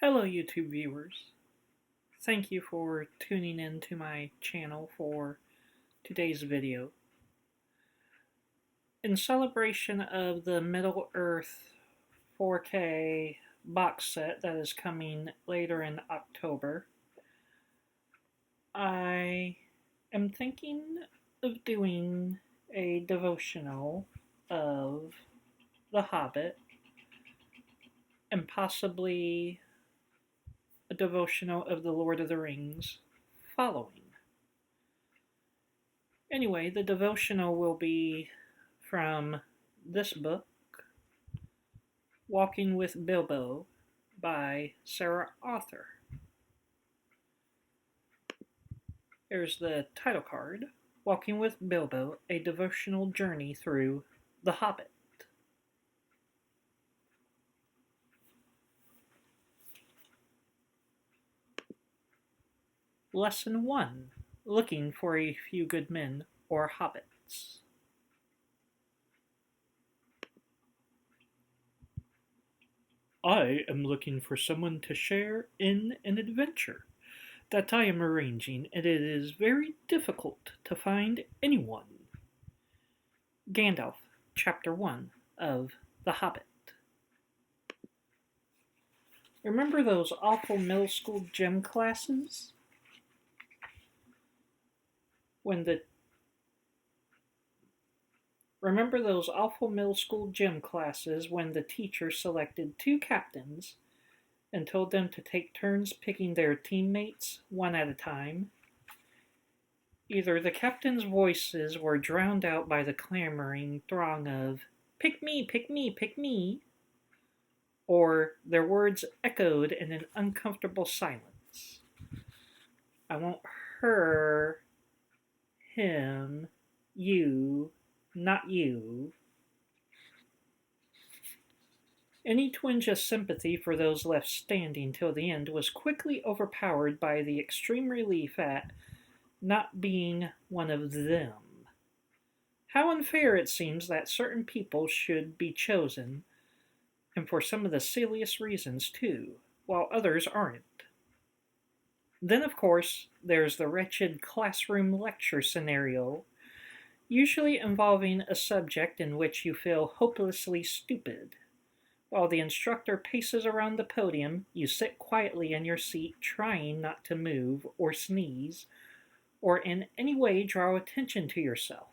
Hello, YouTube viewers. Thank you for tuning in to my channel for today's video. In celebration of the Middle-earth 4K box set that is coming later in October, I am thinking of doing a devotional of The Hobbit and possibly a devotional of The Lord of the Rings following. Anyway, the devotional will be from this book, Walking with Bilbo by J.R.R. Here's the title card, Walking with Bilbo, a devotional journey through The Hobbit. Lesson 1. Looking for a few good men or hobbits. I am looking for someone to share in an adventure that I am arranging, and it is very difficult to find anyone. Gandalf, Chapter 1 of The Hobbit. Remember those awful middle school gym classes? Remember those awful middle school gym classes when the teacher selected two captains and told them to take turns picking their teammates one at a time? Either the captains' voices were drowned out by the clamoring throng of, "Pick me, pick me, pick me," or their words echoed in an uncomfortable silence. I want her, him, you, not you. Any twinge of sympathy for those left standing till the end was quickly overpowered by the extreme relief at not being one of them. How unfair it seems that certain people should be chosen, and for some of the silliest reasons too, while others aren't. Then, of course, there's the wretched classroom lecture scenario, usually involving a subject in which you feel hopelessly stupid. While the instructor paces around the podium, you sit quietly in your seat, trying not to move or sneeze, or in any way draw attention to yourself,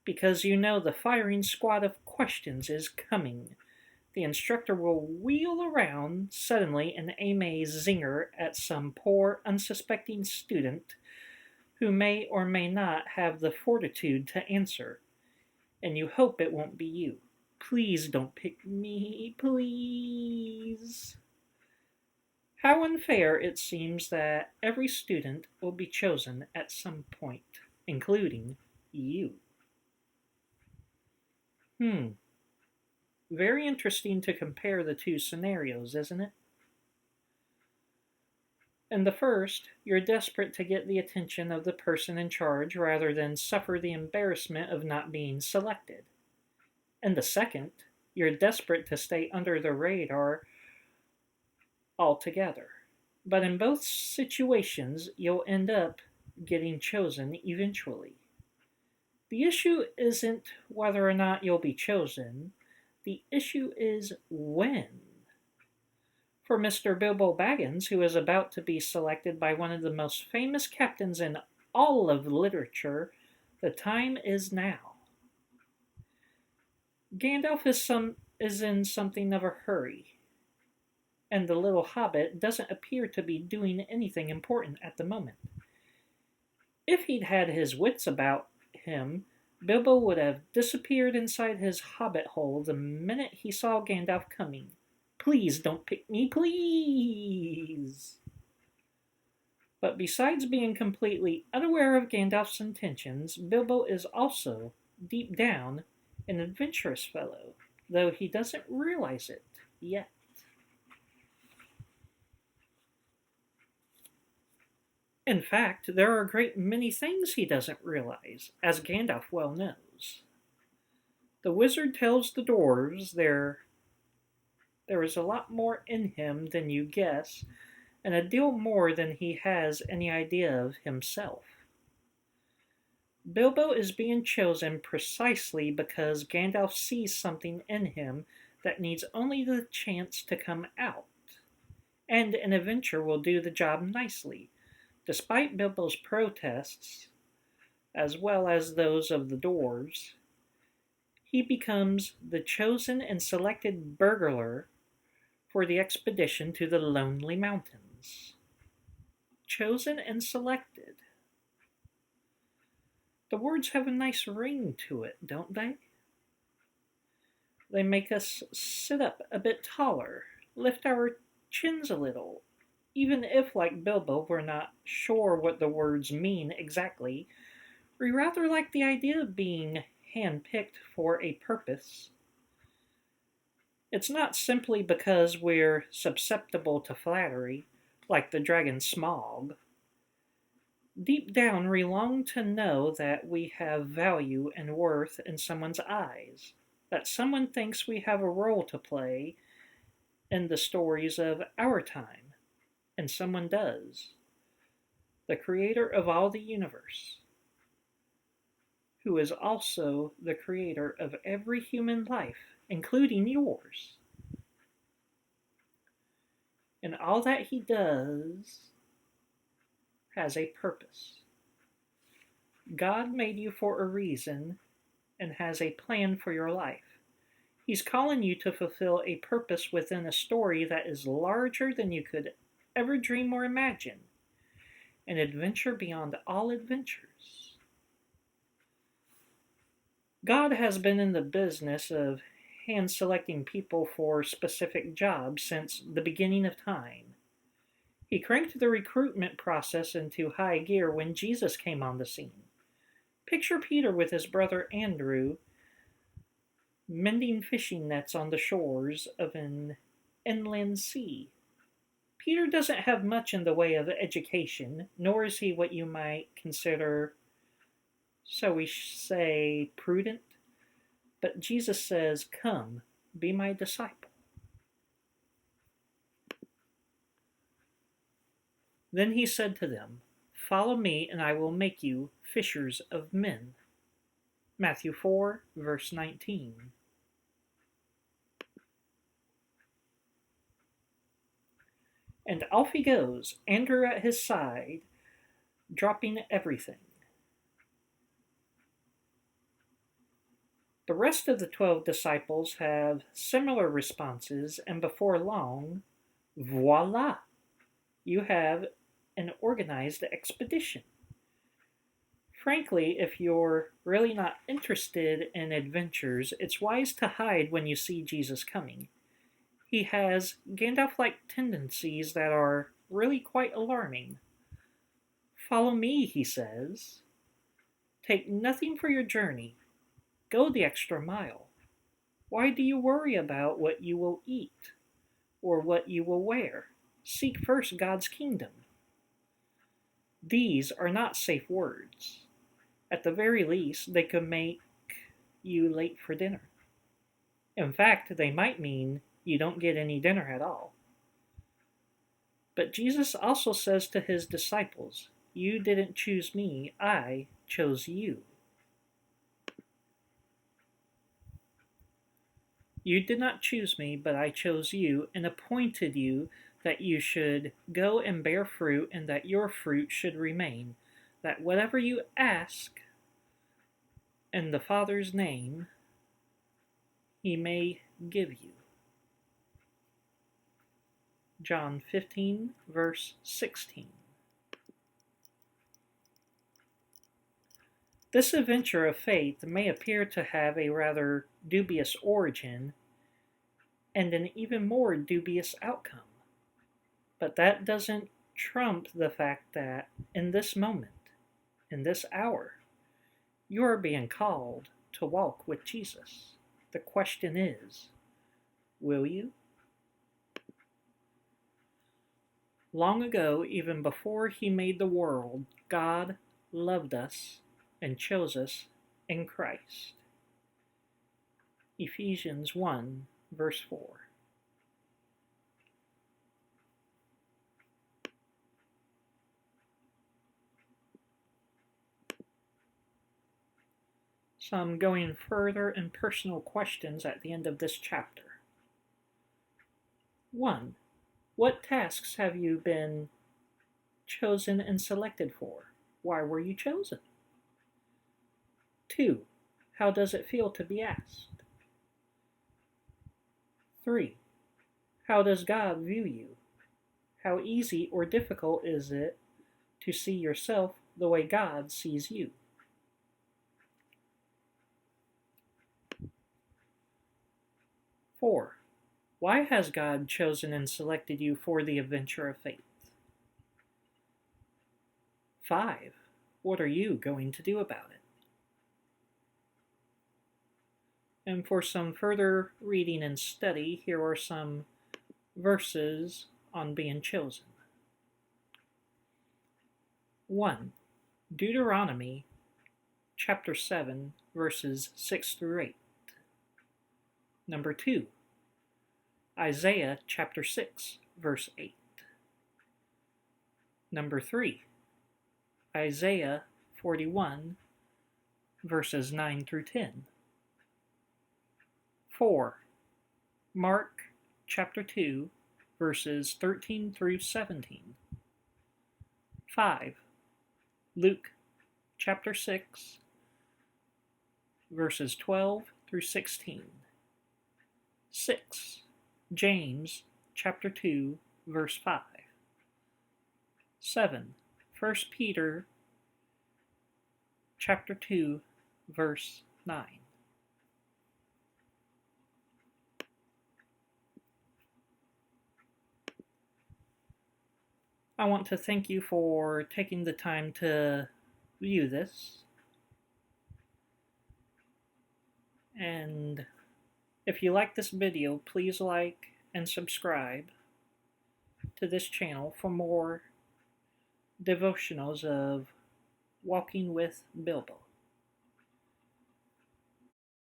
because you know the firing squad of questions is coming. The instructor will wheel around suddenly and aim a zinger at some poor, unsuspecting student who may or may not have the fortitude to answer, and you hope it won't be you. Please don't pick me, please. How unfair it seems that every student will be chosen at some point, including you. Very interesting to compare the two scenarios, isn't it? In the first, you're desperate to get the attention of the person in charge rather than suffer the embarrassment of not being selected. In the second, you're desperate to stay under the radar altogether. But in both situations, you'll end up getting chosen eventually. The issue isn't whether or not you'll be chosen. The issue is when. For Mr. Bilbo Baggins, who is about to be selected by one of the most famous captains in all of literature, the time is now. Gandalf is in something of a hurry, and the little hobbit doesn't appear to be doing anything important at the moment. If he'd had his wits about him, Bilbo would have disappeared inside his hobbit hole the minute he saw Gandalf coming. Please don't pick me, please. But besides being completely unaware of Gandalf's intentions, Bilbo is also, deep down, an adventurous fellow, though he doesn't realize it yet. In fact, there are a great many things he doesn't realize, as Gandalf well knows. The wizard tells the dwarves their There is a lot more in him than you guess, and a deal more than he has any idea of himself. Bilbo is being chosen precisely because Gandalf sees something in him that needs only the chance to come out. And an adventure will do the job nicely. Despite Bilbo's protests, as well as those of the dwarves, he becomes the chosen and selected burglar for the expedition to the Lonely Mountains. Chosen and selected. The words have a nice ring to it, don't they? They make us sit up a bit taller, lift our chins a little, even if, like Bilbo, we're not sure what the words mean exactly. We rather like the idea of being handpicked for a purpose. It's not simply because we're susceptible to flattery, like the dragon Smaug. Deep down, we long to know that we have value and worth in someone's eyes, that someone thinks we have a role to play in the stories of our time, and someone does. The creator of all the universe, who is also the creator of every human life, including yours. And all that he does has a purpose. God made you for a reason and has a plan for your life. He's calling you to fulfill a purpose within a story that is larger than you could ever dream or imagine. An adventure beyond all adventures. God has been in the business of hand selecting people for specific jobs since the beginning of time. He cranked the recruitment process into high gear when Jesus came on the scene. Picture Peter with his brother Andrew mending fishing nets on the shores of an inland sea. Peter doesn't have much in the way of education, nor is he what you might consider, so we say, prudent. But Jesus says, "Come, be my disciple." Then he said to them, "Follow me, and I will make you fishers of men." Matthew 4, verse 19. And off he goes, Andrew at his side, dropping everything. The rest of the 12 disciples have similar responses, and before long, voila, you have an organized expedition. Frankly, if you're really not interested in adventures, it's wise to hide when you see Jesus coming. He has Gandalf-like tendencies that are really quite alarming. "Follow me," he says. "Take nothing for your journey. Go the extra mile. Why do you worry about what you will eat or what you will wear? Seek first God's kingdom." These are not safe words. At the very least, they could make you late for dinner. In fact, they might mean you don't get any dinner at all. But Jesus also says to his disciples, "You didn't choose me, I chose you." "You did not choose me, but I chose you and appointed you that you should go and bear fruit and that your fruit should remain, that whatever you ask in the Father's name, he may give you." John 15, verse 16. This adventure of faith may appear to have a rather dubious origin and an even more dubious outcome. But that doesn't trump the fact that in this moment, in this hour, you are being called to walk with Jesus. The question is, will you? Long ago, even before he made the world, God loved us and chose us in Christ. Ephesians 1, verse 4. some going further and personal questions at the end of this chapter. 1. What tasks have you been chosen and selected for? Why were you chosen? 2. How does it feel to be asked? 3. How does God view you? How easy or difficult is it to see yourself the way God sees you? 4. Why has God chosen and selected you for the adventure of faith? 5. What are you going to do about it? And for some further reading and study, here are some verses on being chosen. 1. Deuteronomy chapter 7, verses 6 through 8. Number 2. Isaiah chapter 6, verse 8. Number 3. Isaiah 41, verses 9 through 10. 4. Mark chapter 2, verses 13 through 17. 5. Luke chapter 6, verses 12 through 16. 6. James chapter 2, verse 5. 7. 1 Peter chapter 2, verse 9. I want to thank you for taking the time to view this. And if you like this video, please like and subscribe to this channel for more devotionals of walking with Bilbo.